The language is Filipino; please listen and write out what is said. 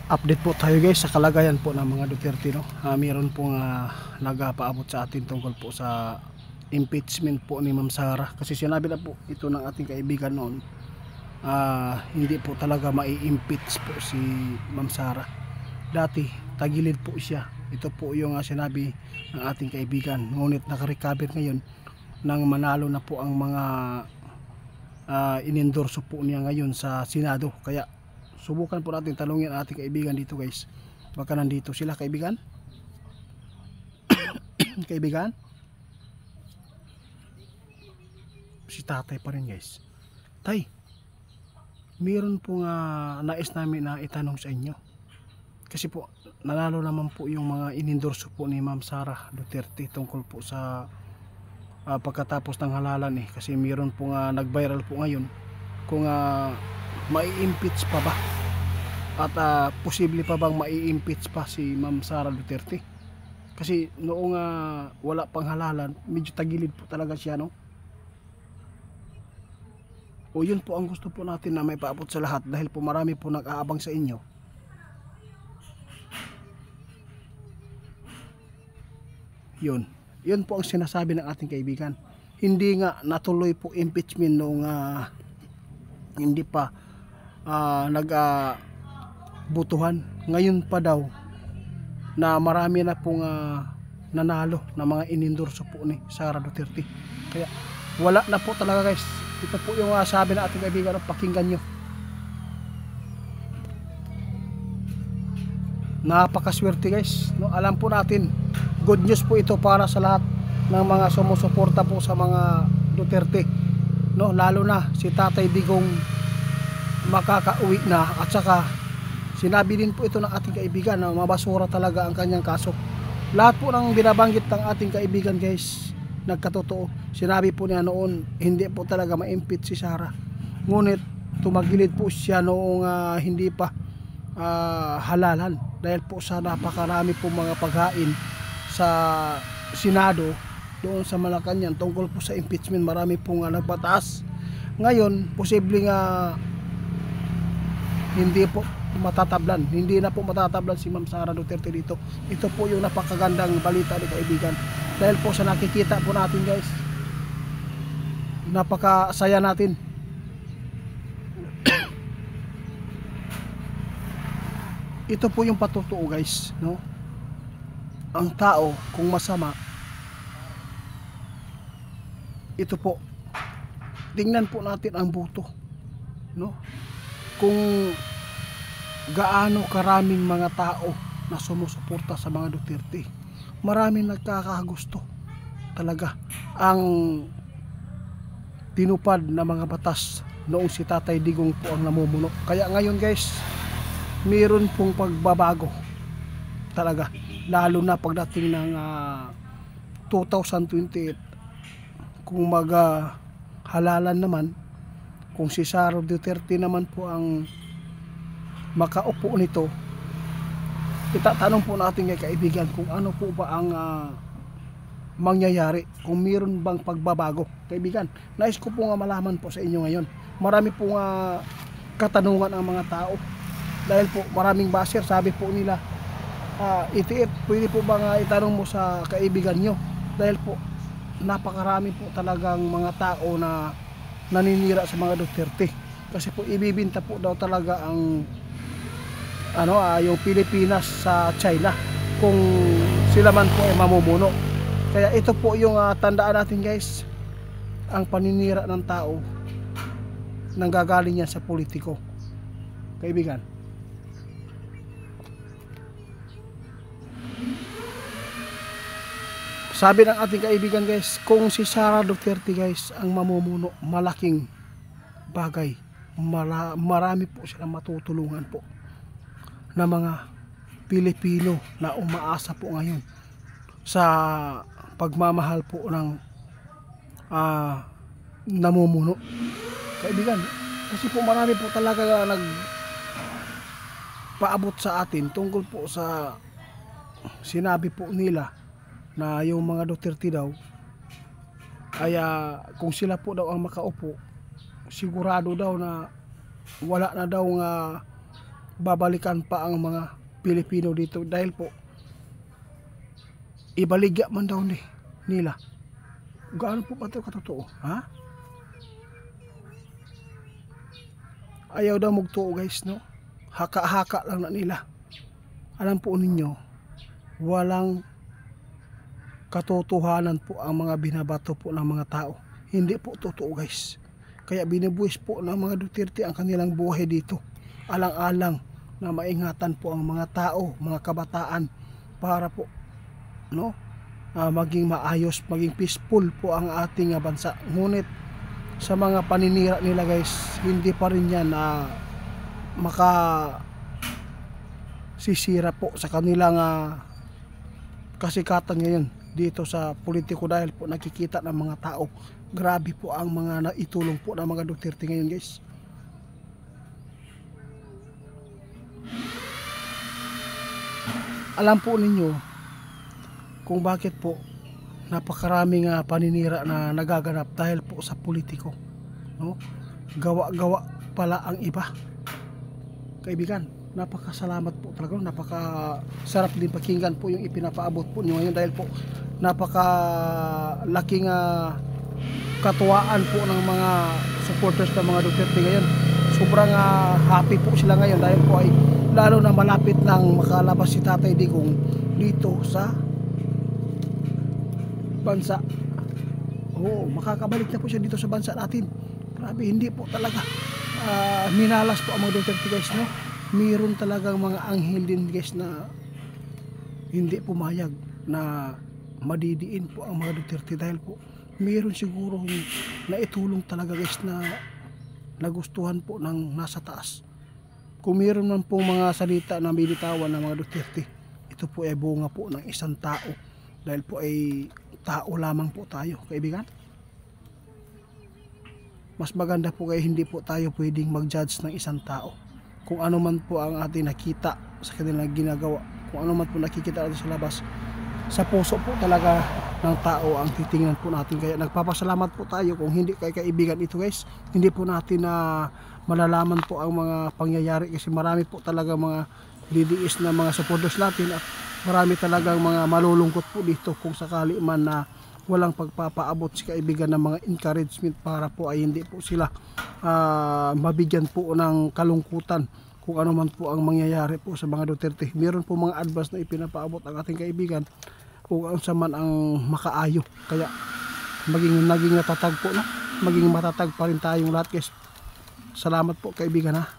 Update po tayo guys sa kalagayan po ng mga Duterte, no? Meron pong nagpaabot sa atin tungkol po sa impeachment po ni Ma'am Sara, kasi sinabi na po ito ng ating kaibigan noon, hindi po talaga mai-impeach po si Ma'am Sara. Dati tagilid po siya, ito po yung sinabi ng ating kaibigan, ngunit nakarecover ngayon nang manalo na po ang mga inendorso po niya ngayon sa Senado. Kaya subukan po natin talungin ang ating kaibigan dito guys, baka nandito sila kaibigan. Kaibigan, si tatay pa rin guys. Tay, meron po nga nais namin na itanong sa inyo, kasi po nanalo naman po yung mga inendorso po ni Ma'am Sara Duterte tungkol po sa pagkatapos ng halalan kasi meron po nga nag-viral po ngayon kung mai-impeach pa ba at posible pa bang mai-impeach pa si Ma'am Sara Duterte, kasi noong wala pang halalan medyo tagilid po talaga siya, no? O yun po ang gusto po natin na may paabot sa lahat, dahil po marami po nag-aabang sa inyo. Yun po ang sinasabi ng ating kaibigan. Hindi nga natuloy po impeachment noong hindi pa nagbutuhan. Ngayon pa daw na marami na pong nanalo na mga inendorso po ni Sara Duterte. Kaya wala na po talaga guys. Ito po yung sabi ng ating kaibigan, pakinggan nyo. Napakaswerte guys, no? Alam po natin, good news po ito para sa lahat ng mga sumusuporta po sa mga Duterte, no? Lalo na si Tatay Digong makakauwi na, at saka sinabi din po ito ng ating kaibigan na mabasura talaga ang kanyang kaso. Lahat po ng binabanggit ng ating kaibigan guys, nagkatotoo. Sinabi po niya noon, hindi po talaga ma-impeach si Sara, ngunit tumagilid po siya noong hindi pa halalan, dahil po sa napakarami po mga paghain sa Senado doon sa Malacanang tungkol po sa impeachment. Marami po nagpataas. Ngayon posible nga hindi po matatablan, hindi na po matatablan si Ma'am Sara Duterte dito. Ito po yung napakagandang balita ni kaibigan, dahil po sa nakikita po natin guys, napakasaya natin. Ito po yung patutuo guys, no? Ang tao kung masama, ito po, tingnan po natin ang boto, no? Kung gaano karaming mga tao na sumusuporta sa mga Duterte, maraming nagkakagusto talaga ang tinupad na mga batas noong si Tatay Digong po ang namumuno. Kaya ngayon guys, meron pong pagbabago talaga, lalo na pagdating ng 2028. Kung halalan naman, kung si Sara Duterte naman po ang makaupo nito, itatanong po natin kay kaibigan kung ano po ba ang mangyayari, kung meron bang pagbabago. Kaibigan, nais ko po nga malaman po sa inyo ngayon. Marami po nga katanungan ang mga tao, dahil po maraming baser, sabi po nila, itiit, pwede po ba itanong mo sa kaibigan nyo, dahil po napakarami po talagang mga tao na naninira sa mga Duterte, kasi po ibibinta po daw talaga ang yung Pilipinas sa China kung sila man po ay mamumuno. Kaya ito po yung tandaan natin guys, ang paninira ng tao nanggagaling yan sa politiko, kaibigan. Sabi ng ating kaibigan guys, kung si Sara Duterte guys ang mamumuno, malaking bagay, marami po silang matutulungan po na mga Pilipino na umaasa po ngayon sa pagmamahal po ng namumuno, kaibigan. Kasi po marami po talaga nagpaabot sa atin tungkol po sa sinabi po nila na yung mga Duterte daw ay kung sila po daw ang makaupo, sigurado daw na wala na daw nga babalikan pa ang mga Pilipino dito dahil po ibaligya man daw nila. Gaano po ba ito katotoo? Ha? Ayaw daw magtuo guys, no? Haka-haka lang na nila. Alam po ninyo, walang katotohanan po ang mga binabato po ng mga tao. Hindi po totoo guys. Kaya binubuwis po ng mga Duterte ang kanilang buhay dito. Alang-alang na maingatan po ang mga tao, mga kabataan para po, no? Maging maayos, maging peaceful po ang ating bansa. Ngunit sa mga paninira nila guys, hindi pa rin yan sisira po sa kanilang kasikatan ngayon dito sa politiko dahil po nakikita ng mga tao. Grabe po ang mga naitulong po ng mga Duterte ngayon guys. Alam po ninyo kung bakit po napakaraming paninira na nagaganap dahil po sa politiko, no? Gawa-gawa pala ang iba. Kaibigan, napakasalamat po talaga, napakasarap din pakinggan po yung ipinapaabot po niyo ngayon dahil po napakalaking katuwaan po ng mga supporters ng mga Duterte ngayon. Sobrang happy po sila ngayon dahil po ay lalo na malapit nang makalabas si Tatay Digong dito sa bansa. Makakabalik na po siya dito sa bansa natin. Grabe, hindi po talaga minalas po ang mga Duterte guys, no? Mayroon talagang mga anghel din guys na hindi pumayag na madidiin po ang mga Duterte dahil po mayroon siguro naitulong talaga guys na nagustuhan po ng nasa taas. Kung mayroon man pong mga salita na binitawan ng mga Duterte, ito po ay bunga po ng isang tao dahil po ay tao lamang po tayo, kaibigan. Mas maganda po kaya hindi po tayo pwedeng mag-judge ng isang tao. Kung ano man po ang ating nakita sa kanilang ginagawa, kung ano man po nakikita natin sa labas, sa puso po talaga ng tao ang titingnan po natin. Kaya nagpapasalamat po tayo kung hindi kay kaibigan ito guys. Hindi po natin malalaman po ang mga pangyayari kasi marami po talaga mga didiis na mga supporters natin at marami talagang mga malulungkot po dito kung sakali man na walang pagpapaabot si kaibigan ng mga encouragement para po ay hindi po sila mabigyan po ng kalungkutan kung ano man po ang mangyayari po sa mga Duterte. Meron po mga advice na ipinapaabot ang ating kaibigan kung ano man ang makaayo. Kaya naging natatag po, no? Maging matatag pa rin tayong lahat guys. Salamat po kaibigan ha.